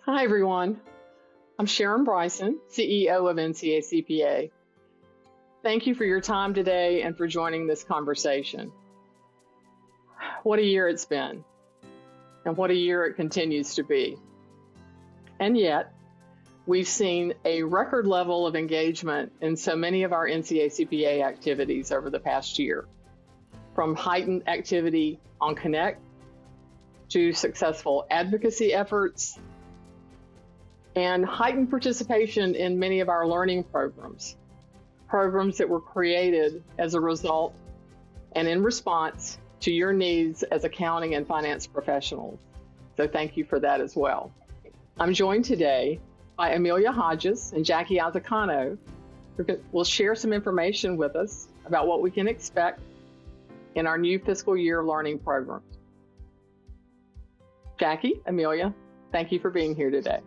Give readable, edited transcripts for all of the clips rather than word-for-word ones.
Hi, everyone. I'm Sharon Bryson, CEO of NCA CPA. Thank you for your time today and for joining this conversation. What a year it's been, and what a year it continues to be. And yet, we've seen a record level of engagement in so many of our NCA CPA activities over the past year, from heightened activity on Connect to successful advocacy efforts and heightened participation in many of our learning programs that were created as a result and in response to your needs as accounting and finance professionals. So thank you for that as well. I'm joined today by Amelia Hodges and Jackie Asekhauno, who will share some information with us about what we can expect in our new fiscal year learning programs. Jackie, Amelia, thank you for being here today.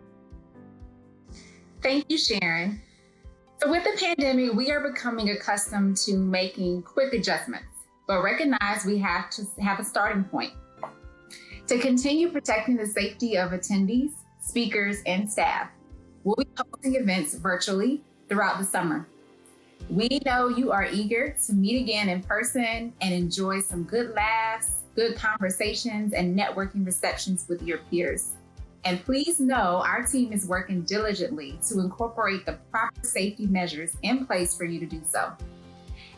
Thank you, Sharon. So with the pandemic, we are becoming accustomed to making quick adjustments, but recognize we have to have a starting point. To continue protecting the safety of attendees, speakers, and staff, we'll be hosting events virtually throughout the summer. We know you are eager to meet again in person and enjoy some good laughs, good conversations, and networking receptions with your peers. And please know our team is working diligently to incorporate the proper safety measures in place for you to do so.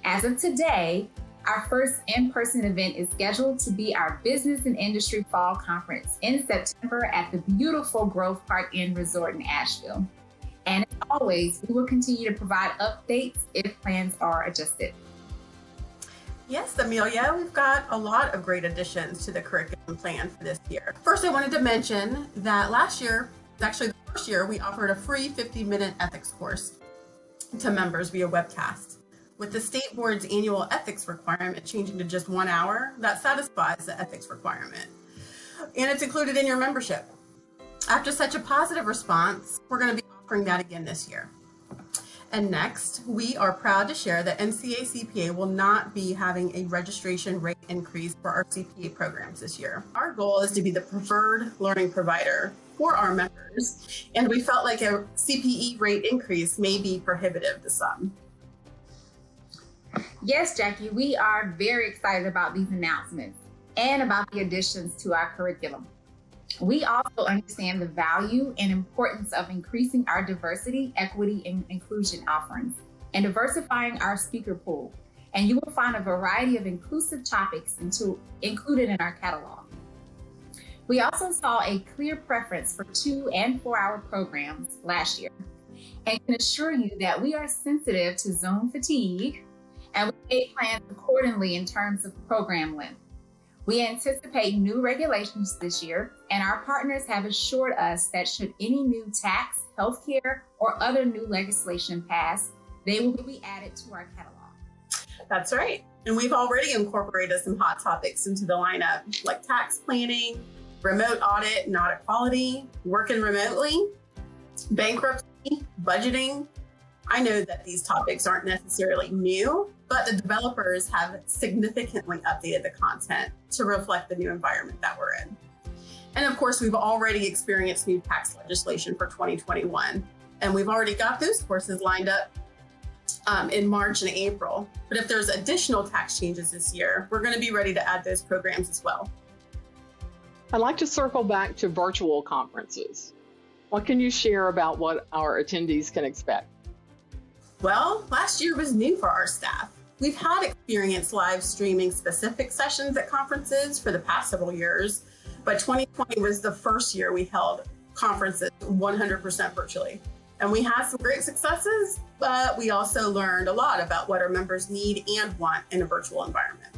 As of today, our first in-person event is scheduled to be our Business and Industry Fall Conference in September at the beautiful Grove Park Inn Resort in Asheville. And as always, we will continue to provide updates if plans are adjusted. Yes, Amelia, we've got a lot of great additions to the curriculum plan for this year. First, I wanted to mention that last year, actually the first year, we offered a free 50-minute ethics course to members via webcast. With the state board's annual ethics requirement changing to just 1 hour, that satisfies the ethics requirement. And it's included in your membership. After such a positive response, we're going to be offering that again this year. And next, we are proud to share that NCA CPA will not be having a registration rate increase for our CPA programs this year. Our goal is to be the preferred learning provider for our members, and we felt like a CPE rate increase may be prohibitive to some. Yes, Jackie, we are very excited about these announcements and about the additions to our curriculum. We also understand the value and importance of increasing our diversity, equity, and inclusion offerings and diversifying our speaker pool. And you will find a variety of inclusive topics included in our catalog. We also saw a clear preference for 2 and 4 hour programs last year and can assure you that we are sensitive to Zoom fatigue and we made plans accordingly in terms of program length. We anticipate new regulations this year, and our partners have assured us that should any new tax, healthcare, or other new legislation pass, they will be added to our catalog. That's right. And we've already incorporated some hot topics into the lineup, like tax planning, remote audit and audit quality, working remotely, bankruptcy, budgeting. I know that these topics aren't necessarily new, but the developers have significantly updated the content to reflect the new environment that we're in. And of course, we've already experienced new tax legislation for 2021, and we've already got those courses lined up in March and April. But if there's additional tax changes this year, we're going to be ready to add those programs as well. I'd like to circle back to virtual conferences. What can you share about what our attendees can expect? Well, last year was new for our staff. We've had experience live streaming specific sessions at conferences for the past several years, but 2020 was the first year we held conferences 100% virtually. And we had some great successes, but we also learned a lot about what our members need and want in a virtual environment.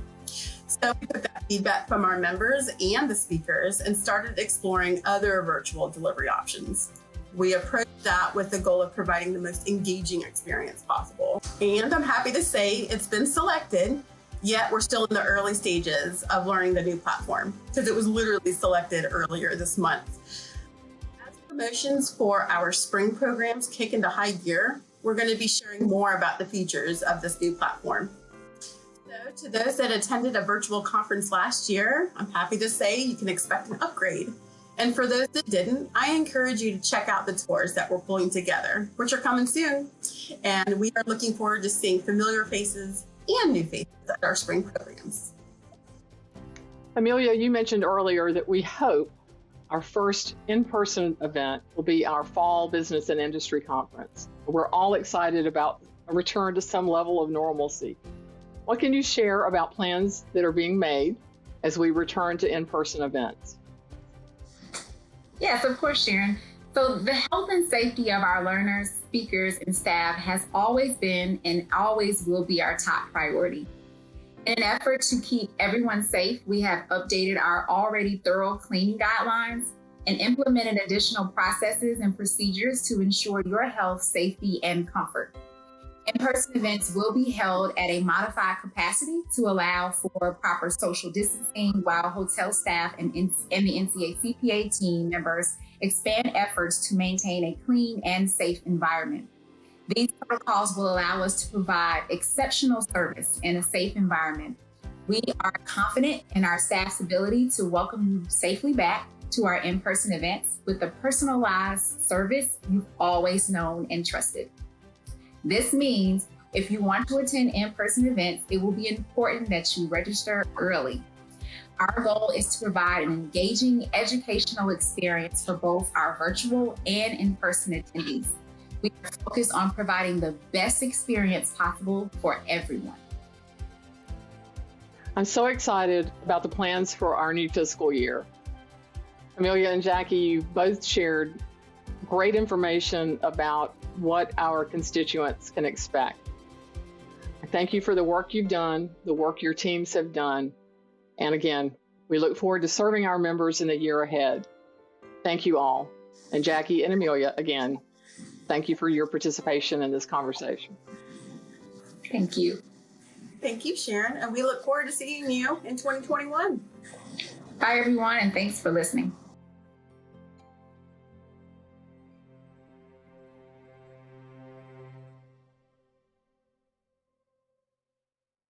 So we took that feedback from our members and the speakers and started exploring other virtual delivery options. We approached that with the goal of providing the most engaging experience possible. And I'm happy to say it's been selected, yet we're still in the early stages of learning the new platform because it was literally selected earlier this month. As promotions for our spring programs kick into high gear, we're going to be sharing more about the features of this new platform. So to those that attended a virtual conference last year, I'm happy to say you can expect an upgrade. And for those that didn't, I encourage you to check out the tours that we're pulling together, which are coming soon. And we are looking forward to seeing familiar faces and new faces at our spring programs. Amelia, you mentioned earlier that we hope our first in-person event will be our Fall Business and Industry Conference. We're all excited about a return to some level of normalcy. What can you share about plans that are being made as we return to in-person events? Yes, of course, Sharon. So the health and safety of our learners, speakers, and staff has always been and always will be our top priority. In an effort to keep everyone safe, we have updated our already thorough cleaning guidelines and implemented additional processes and procedures to ensure your health, safety, and comfort. In-person events will be held at a modified capacity to allow for proper social distancing, while hotel staff and the NCA CPA team members expand efforts to maintain a clean and safe environment. These protocols will allow us to provide exceptional service in a safe environment. We are confident in our staff's ability to welcome you safely back to our in-person events with the personalized service you've always known and trusted. This means if you want to attend in-person events, it will be important that you register early. Our goal is to provide an engaging educational experience for both our virtual and in-person attendees. We are focused on providing the best experience possible for everyone. I'm so excited about the plans for our new fiscal year. Amelia and Jackie, you both shared great information about what our constituents can expect. I thank you for the work you've done, the work your teams have done, and again, we look forward to serving our members in the year ahead. Thank you all. And Jackie and Amelia, again, thank you for your participation in this conversation. Thank you. Thank you, Sharon, and we look forward to seeing you in 2021. Bye, everyone, and thanks for listening.